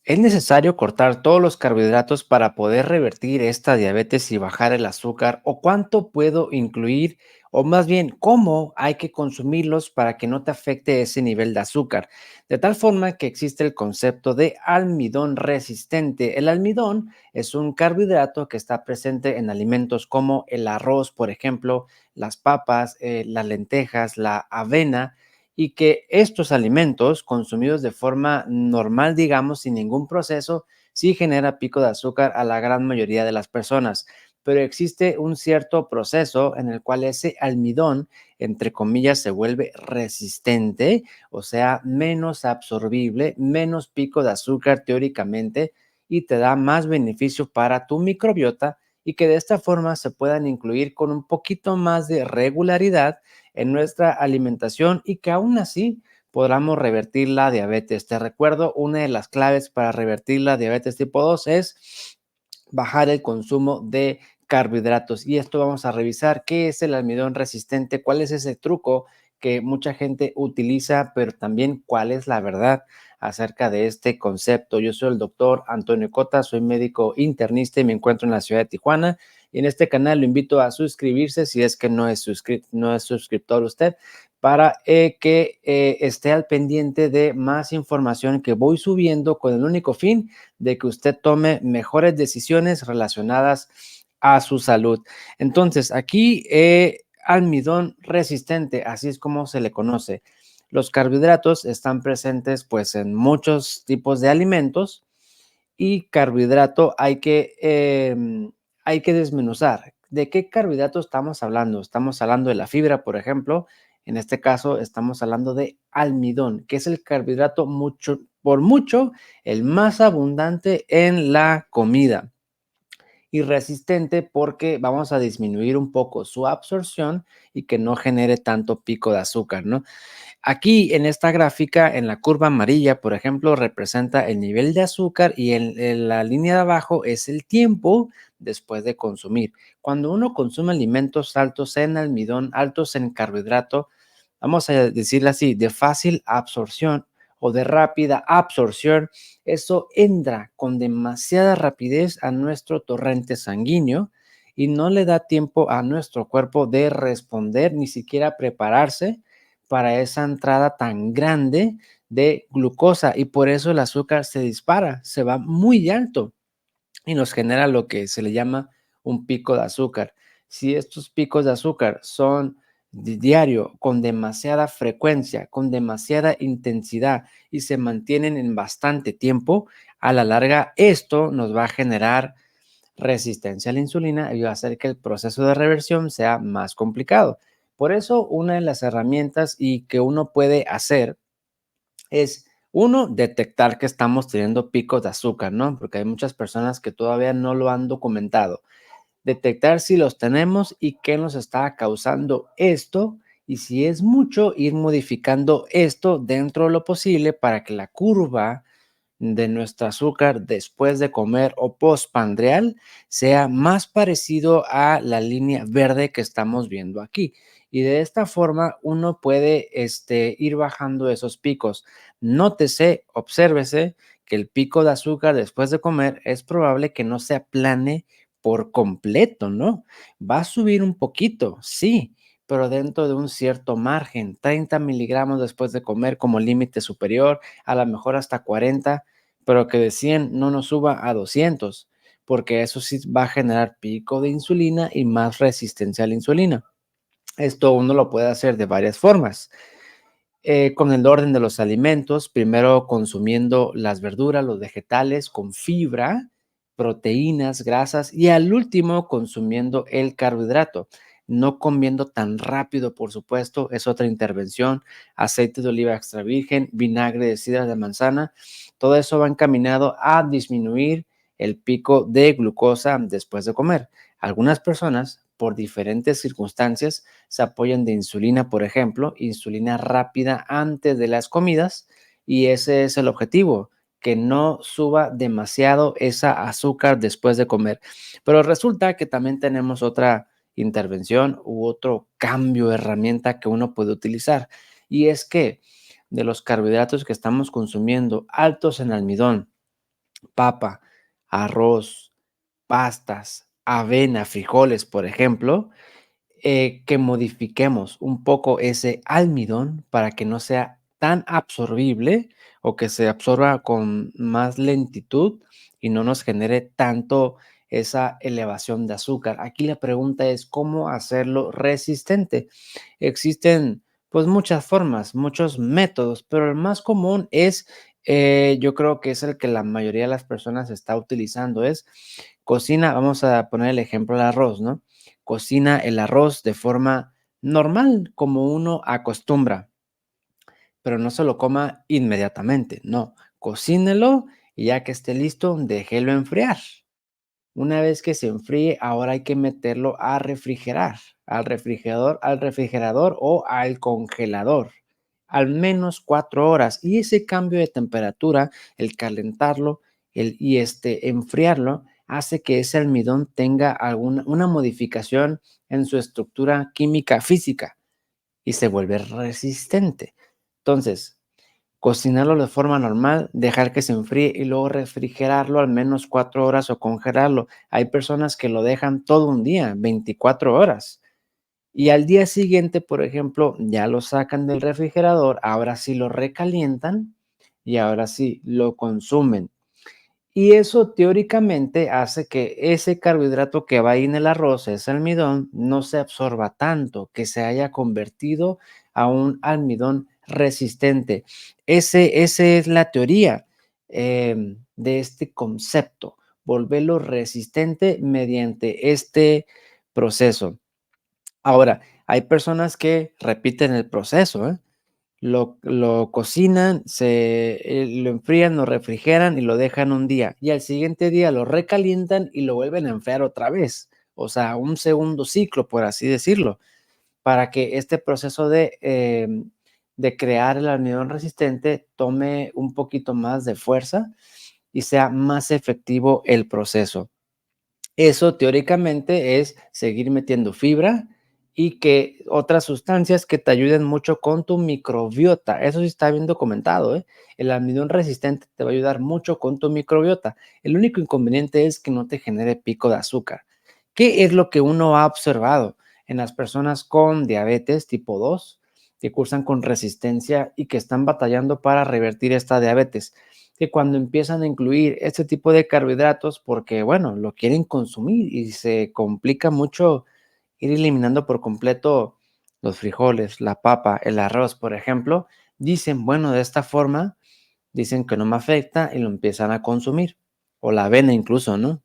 ¿Es necesario cortar todos los carbohidratos para poder revertir esta diabetes y bajar el azúcar? ¿O cuánto puedo incluir? O más bien, ¿cómo hay que consumirlos para que no te afecte ese nivel de azúcar? De tal forma que existe el concepto de almidón resistente. El almidón es un carbohidrato que está presente en alimentos como el arroz, por ejemplo, las papas, las lentejas, la avena, y que estos alimentos consumidos de forma normal, digamos, sin ningún proceso, sí genera pico de azúcar a la gran mayoría de las personas, pero existe un cierto proceso en el cual ese almidón, entre comillas, se vuelve resistente, o sea, menos absorbible, menos pico de azúcar teóricamente, y te da más beneficio para tu microbiota y que de esta forma se puedan incluir con un poquito más de regularidad en nuestra alimentación y que aún así podamos revertir la diabetes. Te recuerdo, una de las claves para revertir la diabetes tipo 2 es bajar el consumo de carbohidratos. Y esto vamos a revisar qué es el almidón resistente, cuál es ese truco que mucha gente utiliza, pero también cuál es la verdad acerca de este concepto. Yo soy el doctor Antonio Cota, soy médico internista y me encuentro en la ciudad de Tijuana. Y en este canal lo invito a suscribirse si es que no es suscriptor usted, para que esté al pendiente de más información que voy subiendo con el único fin de que usted tome mejores decisiones relacionadas a su salud. Entonces, aquí almidón resistente, así es como se le conoce. Los carbohidratos están presentes pues en muchos tipos de alimentos y carbohidrato hay que desmenuzar. ¿De qué carbohidrato estamos hablando? Estamos hablando de la fibra, por ejemplo. En este caso, estamos hablando de almidón, que es el carbohidrato mucho, por mucho, el más abundante en la comida y resistente porque vamos a disminuir un poco su absorción y que no genere tanto pico de azúcar, ¿no? Aquí en esta gráfica, en la curva amarilla, por ejemplo, representa el nivel de azúcar y en la línea de abajo es el tiempo después de consumir. Cuando uno consume alimentos altos en almidón, altos en carbohidrato, vamos a decirlo así, de fácil absorción o de rápida absorción, eso entra con demasiada rapidez a nuestro torrente sanguíneo y no le da tiempo a nuestro cuerpo de responder, ni siquiera prepararse para esa entrada tan grande de glucosa y por eso el azúcar se dispara, se va muy alto y nos genera lo que se le llama un pico de azúcar. Si estos picos de azúcar son diario, con demasiada frecuencia, con demasiada intensidad y se mantienen en bastante tiempo, a la larga esto nos va a generar resistencia a la insulina y va a hacer que el proceso de reversión sea más complicado. Por eso, una de las herramientas y que uno puede hacer es, uno, detectar que estamos teniendo picos de azúcar, ¿no? Porque hay muchas personas que todavía no lo han documentado. Detectar si los tenemos y qué nos está causando esto. Y si es mucho, ir modificando esto dentro de lo posible para que la curva de nuestro azúcar después de comer o postpandreal sea más parecido a la línea verde que estamos viendo aquí. Y de esta forma uno puede ir bajando esos picos. Nótese, obsérvese que el pico de azúcar después de comer es probable que no se aplane por completo, ¿no? Va a subir un poquito, sí, pero dentro de un cierto margen, 30 miligramos después de comer como límite superior, a lo mejor hasta 40, pero que de 100 no nos suba a 200, porque eso sí va a generar pico de insulina y más resistencia a la insulina. Esto uno lo puede hacer de varias formas. Con el orden de los alimentos, primero consumiendo las verduras, los vegetales con fibra, proteínas, grasas y al último consumiendo el carbohidrato. No comiendo tan rápido, por supuesto, es otra intervención. Aceite de oliva extra virgen, vinagre de sidra de manzana, todo eso va encaminado a disminuir el pico de glucosa después de comer. Algunas personas, por diferentes circunstancias, se apoyan de insulina, por ejemplo, insulina rápida antes de las comidas, y ese es el objetivo, que no suba demasiado esa azúcar después de comer. Pero resulta que también tenemos otra intervención u otro cambio de herramienta que uno puede utilizar, y es que de los carbohidratos que estamos consumiendo altos en almidón, papa, arroz, pastas, avena, frijoles, por ejemplo, que modifiquemos un poco ese almidón para que no sea tan absorbible o que se absorba con más lentitud y no nos genere tanto esa elevación de azúcar. Aquí la pregunta es cómo hacerlo resistente. Existen pues muchas formas, muchos métodos, pero el más común es, yo creo que es el que la mayoría de las personas está utilizando, es cocina, vamos a poner el ejemplo del arroz, ¿no? Cocina el arroz de forma normal, como uno acostumbra, pero no se lo coma inmediatamente, no, cocínelo y ya que esté listo, déjelo enfriar. Una vez que se enfríe, ahora hay que meterlo a refrigerar, al refrigerador o al congelador, al menos 4 horas. Y ese cambio de temperatura, el calentarlo enfriarlo, hace que ese almidón tenga una modificación en su estructura química física y se vuelve resistente. Entonces, cocinarlo de forma normal, dejar que se enfríe y luego refrigerarlo al menos 4 horas o congelarlo. Hay personas que lo dejan todo un día, 24 horas. Y al día siguiente, por ejemplo, ya lo sacan del refrigerador, ahora sí lo recalientan y ahora sí lo consumen. Y eso teóricamente hace que ese carbohidrato que va ahí en el arroz, ese almidón, no se absorba tanto, que se haya convertido a un almidón resistente. Esa es la teoría de este concepto, volverlo resistente mediante este proceso. Ahora, hay personas que repiten el proceso, ¿eh? Lo cocinan, lo enfrían, lo refrigeran y lo dejan un día, y al siguiente día lo recalientan y lo vuelven a enfriar otra vez. O sea, un segundo ciclo, por así decirlo, para que este proceso de crear el almidón resistente tome un poquito más de fuerza y sea más efectivo el proceso. Eso teóricamente es seguir metiendo fibra y que otras sustancias que te ayuden mucho con tu microbiota. Eso sí está bien documentado, ¿eh? El almidón resistente te va a ayudar mucho con tu microbiota. El único inconveniente es que no te genere pico de azúcar. ¿Qué es lo que uno ha observado en las personas con diabetes tipo 2 que cursan con resistencia y que están batallando para revertir esta diabetes? Que cuando empiezan a incluir este tipo de carbohidratos, porque bueno, lo quieren consumir y se complica mucho ir eliminando por completo los frijoles, la papa, el arroz, por ejemplo, dicen, bueno, de esta forma, dicen que no me afecta y lo empiezan a consumir, o la avena incluso, ¿no?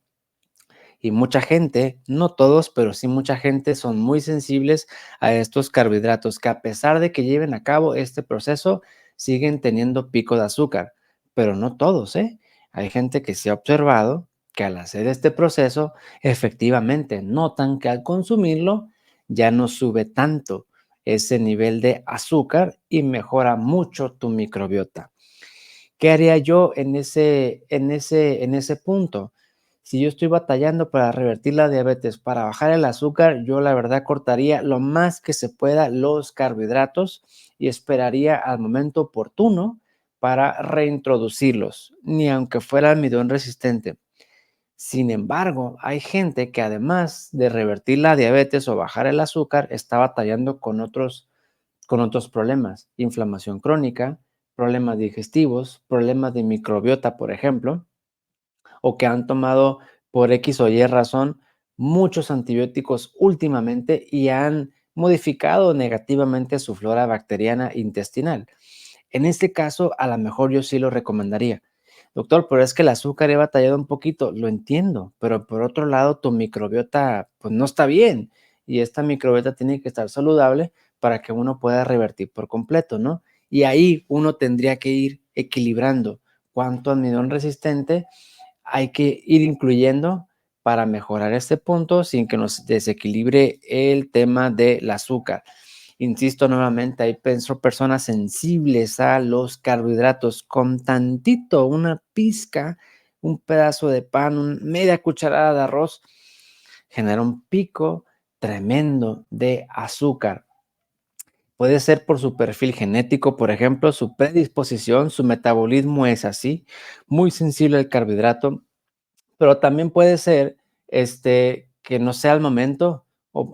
Y mucha gente, no todos, pero sí mucha gente son muy sensibles a estos carbohidratos que a pesar de que lleven a cabo este proceso, siguen teniendo pico de azúcar, pero no todos, ¿eh? Hay gente que se ha observado que al hacer este proceso, efectivamente notan que al consumirlo ya no sube tanto ese nivel de azúcar y mejora mucho tu microbiota. ¿Qué haría yo en ese punto? Si yo estoy batallando para revertir la diabetes, para bajar el azúcar, yo la verdad cortaría lo más que se pueda los carbohidratos y esperaría al momento oportuno para reintroducirlos, ni aunque fuera almidón resistente. Sin embargo, hay gente que además de revertir la diabetes o bajar el azúcar, está batallando con otros problemas, inflamación crónica, problemas digestivos, problemas de microbiota, por ejemplo, o que han tomado por X o Y razón muchos antibióticos últimamente y han modificado negativamente su flora bacteriana intestinal. En este caso, a lo mejor yo sí lo recomendaría. Doctor, pero es que el azúcar he batallado un poquito, lo entiendo, pero por otro lado, tu microbiota pues no está bien y esta microbiota tiene que estar saludable para que uno pueda revertir por completo, ¿no? Y ahí uno tendría que ir equilibrando cuánto almidón resistente hay que ir incluyendo para mejorar este punto sin que nos desequilibre el tema del azúcar. Insisto nuevamente, hay personas sensibles a los carbohidratos con tantito, una pizca, un pedazo de pan, media cucharada de arroz, genera un pico tremendo de azúcar. Puede ser por su perfil genético, por ejemplo, su predisposición, su metabolismo es así, muy sensible al carbohidrato, pero también puede ser, que no sea el momento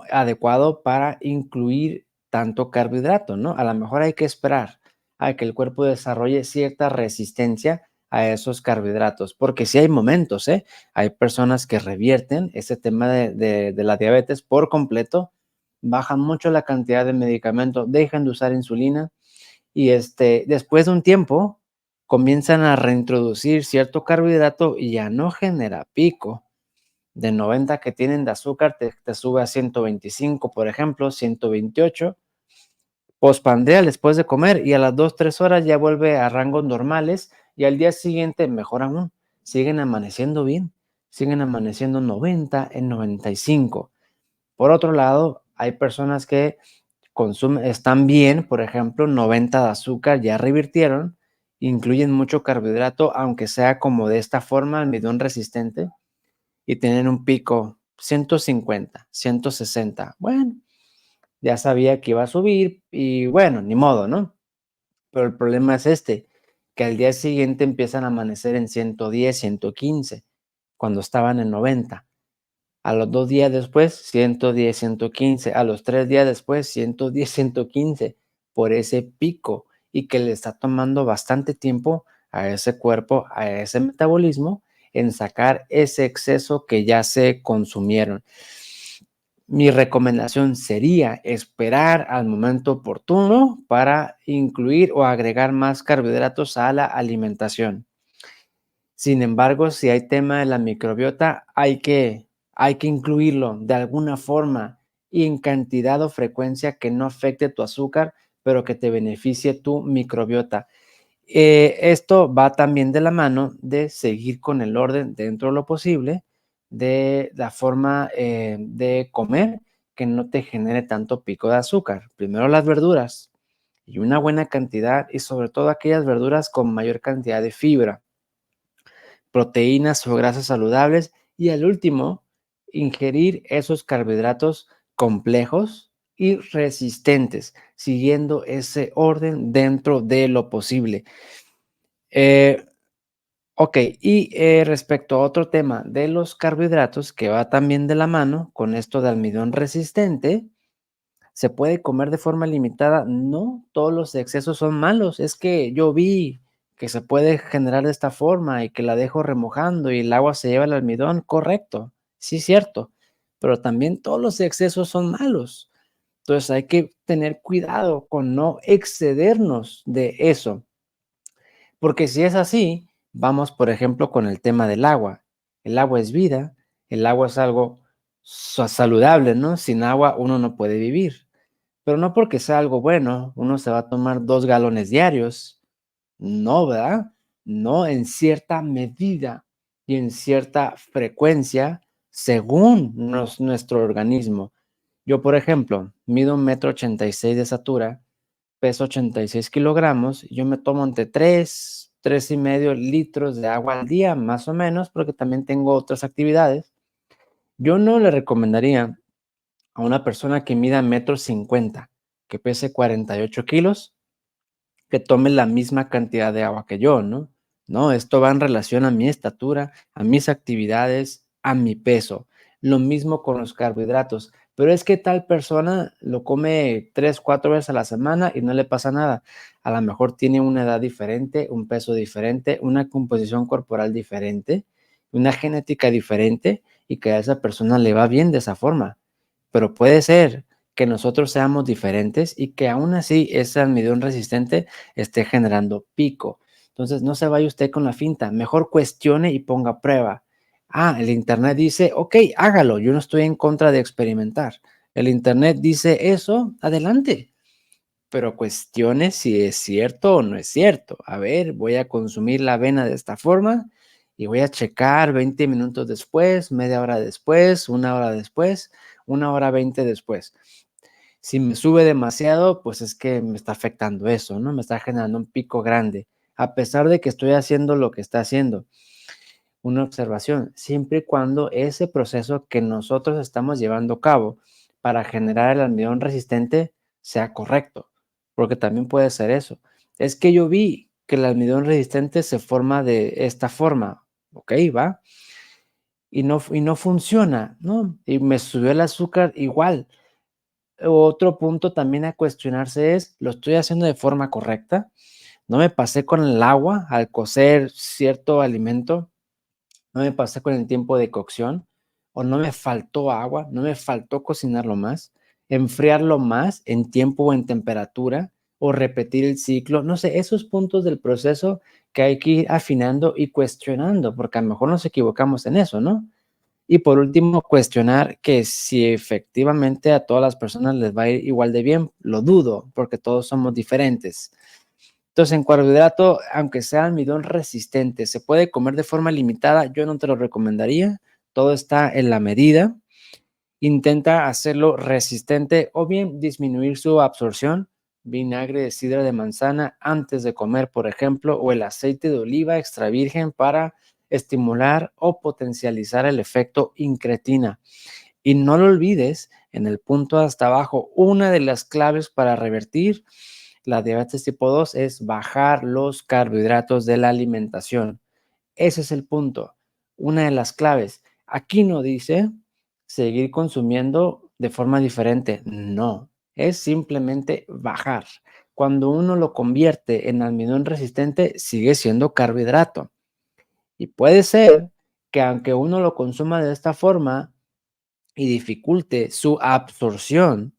adecuado para incluir tanto carbohidrato, ¿no? A lo mejor hay que esperar a que el cuerpo desarrolle cierta resistencia a esos carbohidratos, porque sí hay momentos, ¿eh? Hay personas que revierten ese tema de la diabetes por completo, bajan mucho la cantidad de medicamento, dejan de usar insulina y, después de un tiempo comienzan a reintroducir cierto carbohidrato y ya no genera pico. De 90 que tienen de azúcar te sube a 125, por ejemplo, 128 postprandial después de comer y a las 2 3 horas ya vuelve a rangos normales y al día siguiente, mejor aún, siguen amaneciendo bien, siguen amaneciendo 90 en 95. Por otro lado, hay personas que están bien, por ejemplo, 90 de azúcar, ya revirtieron, incluyen mucho carbohidrato, aunque sea como de esta forma, almidón resistente, y tienen un pico 150, 160. Bueno, ya sabía que iba a subir y bueno, ni modo, ¿no? Pero el problema es que al día siguiente empiezan a amanecer en 110, 115, cuando estaban en 90. A los 2 días después, 110, 115. A los 3 días después, 110, 115, por ese pico, y que le está tomando bastante tiempo a ese cuerpo, a ese metabolismo, en sacar ese exceso que ya se consumieron. Mi recomendación sería esperar al momento oportuno para incluir o agregar más carbohidratos a la alimentación. Sin embargo, si hay tema de la microbiota, hay que incluirlo de alguna forma y en cantidad o frecuencia que no afecte tu azúcar, pero que te beneficie tu microbiota. Esto va también de la mano de seguir con el orden dentro de lo posible, de la forma de comer que no te genere tanto pico de azúcar. Primero las verduras y una buena cantidad y sobre todo aquellas verduras con mayor cantidad de fibra, proteínas o grasas saludables y al último, ingerir esos carbohidratos complejos y resistentes, siguiendo ese orden dentro de lo posible. Eh, ok, y respecto a otro tema de los carbohidratos que va también de la mano con esto de almidón resistente, ¿se puede comer de forma limitada? No, todos los excesos son malos. Es que yo vi que se puede generar de esta forma y que la dejo remojando y el agua se lleva el almidón, correcto, sí, cierto, pero también todos los excesos son malos. Entonces hay que tener cuidado con no excedernos de eso, porque si es así, vamos, por ejemplo, con el tema del agua. El agua es vida, el agua es algo saludable, ¿no? Sin agua uno no puede vivir. Pero no porque sea algo bueno, uno se va a tomar 2 galones diarios. No, ¿verdad? No, en cierta medida y en cierta frecuencia según nuestro organismo. Yo, por ejemplo, mido 1,86 m de estatura, peso 86 kilogramos, yo me tomo entre 3,5 litros de agua al día, más o menos, porque también tengo otras actividades. Yo no le recomendaría a una persona que mida 1,50 m, que pese 48 kilos, que tome la misma cantidad de agua que yo, ¿no? No, esto va en relación a mi estatura, a mis actividades, a mi peso. Lo mismo con los carbohidratos. Pero es que tal persona lo come 3, 4 veces a la semana y no le pasa nada. A lo mejor tiene una edad diferente, un peso diferente, una composición corporal diferente, una genética diferente y que a esa persona le va bien de esa forma. Pero puede ser que nosotros seamos diferentes y que aún así ese almidón resistente esté generando pico. Entonces, no se vaya usted con la finta, mejor cuestione y ponga a prueba. Ah, el internet dice, ok, hágalo, yo no estoy en contra de experimentar. El internet dice eso, adelante, pero cuestione si es cierto o no es cierto. A ver, voy a consumir la avena de esta forma y voy a checar 20 minutos después, media hora después, una hora después, 1 hora 20 después. Si me sube demasiado, pues es que me está afectando eso, ¿no? Me está generando un pico grande, a pesar de que estoy haciendo lo que está haciendo. Una observación, siempre y cuando ese proceso que nosotros estamos llevando a cabo para generar el almidón resistente sea correcto. porque también puede ser eso. Es que yo vi que el almidón resistente se forma de esta forma. Ok, va. Y no funciona, ¿no? Y me subió el azúcar igual. Otro punto también a cuestionarse es, ¿lo estoy haciendo de forma correcta? ¿No me pasé con el agua al cocer cierto alimento? ¿No me pasé con el tiempo de cocción? ¿O no me faltó agua? ¿No me faltó cocinarlo más? ¿Enfriarlo más en tiempo o en temperatura? ¿O repetir el ciclo? No sé, esos puntos del proceso que hay que ir afinando y cuestionando, porque a lo mejor nos equivocamos en eso, ¿no? Y por último, cuestionar que si efectivamente a todas las personas les va a ir igual de bien, lo dudo, porque todos somos diferentes. Entonces, en carbohidrato, aunque sea almidón resistente, se puede comer de forma limitada, yo no te lo recomendaría. Todo está en la medida. Intenta hacerlo resistente o bien disminuir su absorción. Vinagre de sidra de manzana antes de comer, por ejemplo, o el aceite de oliva extra virgen para estimular o potencializar el efecto incretina. Y no lo olvides, en el punto hasta abajo, una de las claves para revertir la diabetes tipo 2 es bajar los carbohidratos de la alimentación. Ese es el punto, una de las claves. Aquí no dice seguir consumiendo de forma diferente, no, es simplemente bajar. Cuando uno lo convierte en almidón resistente, sigue siendo carbohidrato. Y puede ser que aunque uno lo consuma de esta forma y dificulte su absorción,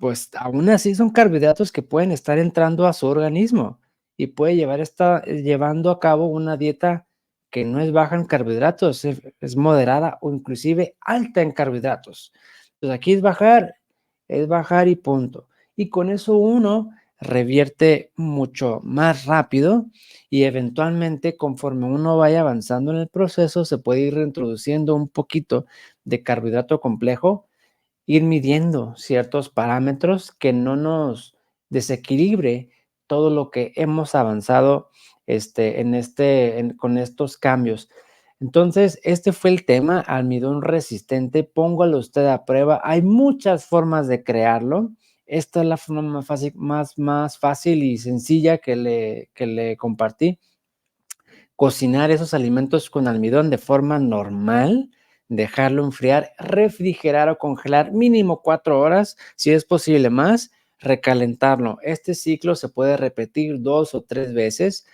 pues aún así son carbohidratos que pueden estar entrando a su organismo y puede llevando a cabo una dieta que no es baja en carbohidratos, es moderada o inclusive alta en carbohidratos. Entonces aquí es bajar y punto. Y con eso uno revierte mucho más rápido y eventualmente conforme uno vaya avanzando en el proceso se puede ir reintroduciendo un poquito de carbohidrato complejo, ir midiendo ciertos parámetros que no nos desequilibre todo lo que hemos avanzado con estos cambios. Entonces, este fue el tema, almidón resistente, póngalo usted a prueba. Hay muchas formas de crearlo. Esta es la forma más fácil y sencilla que le compartí. Cocinar esos alimentos con almidón de forma normal, dejarlo enfriar, refrigerar o congelar mínimo 4 horas, si es posible más, recalentarlo. Este ciclo se puede repetir 2 o 3 veces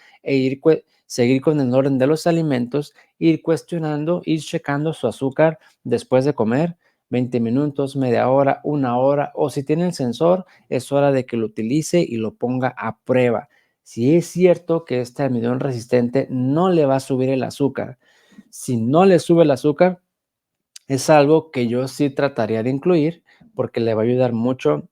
seguir con el orden de los alimentos, ir cuestionando, ir checando su azúcar después de comer, 20 minutos, media hora, 1 hora, o si tiene el sensor, es hora de que lo utilice y lo ponga a prueba. Si es cierto que este almidón resistente no le va a subir el azúcar, si no le sube el azúcar, es algo que yo sí trataría de incluir porque le va a ayudar mucho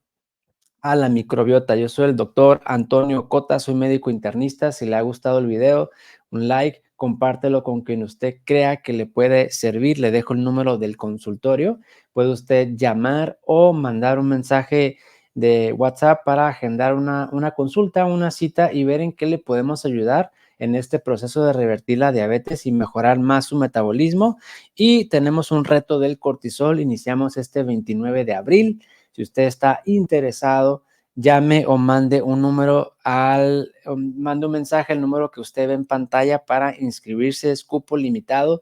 a la microbiota. Yo soy el doctor Antonio Cota, soy médico internista. Si le ha gustado el video, un like, compártelo con quien usted crea que le puede servir. Le dejo el número del consultorio. Puede usted llamar o mandar un mensaje de WhatsApp para agendar una consulta, una cita y ver en qué le podemos ayudar en este proceso de revertir la diabetes y mejorar más su metabolismo. Y tenemos un reto del cortisol. Iniciamos este 29 de abril. Si usted está interesado, llame o mande mande un mensaje al número que usted ve en pantalla para inscribirse. Es cupo limitado.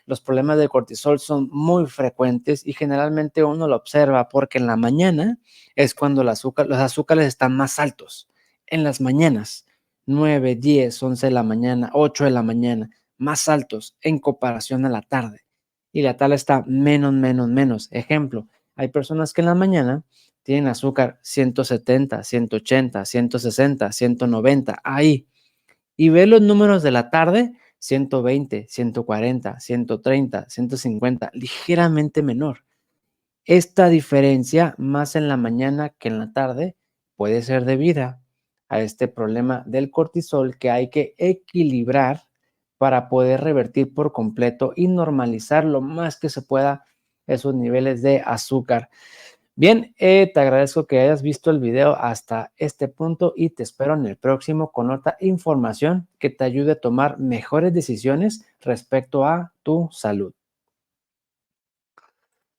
Los problemas de cortisol son muy frecuentes y generalmente uno lo observa porque en la mañana es cuando los azúcares están más altos. En las mañanas, 9, 10, 11 de la mañana, 8 de la mañana, más altos en comparación a la tarde. Y la tarde está menos, menos, menos. Ejemplo, hay personas que en la mañana tienen azúcar 170, 180, 160, 190, ahí. Y ve los números de la tarde, 120, 140, 130, 150, ligeramente menor. Esta diferencia, más en la mañana que en la tarde, puede ser debida a este problema del cortisol que hay que equilibrar para poder revertir por completo y normalizar lo más que se pueda esos niveles de azúcar. Bien, te agradezco que hayas visto el video hasta este punto y te espero en el próximo con otra información que te ayude a tomar mejores decisiones respecto a tu salud.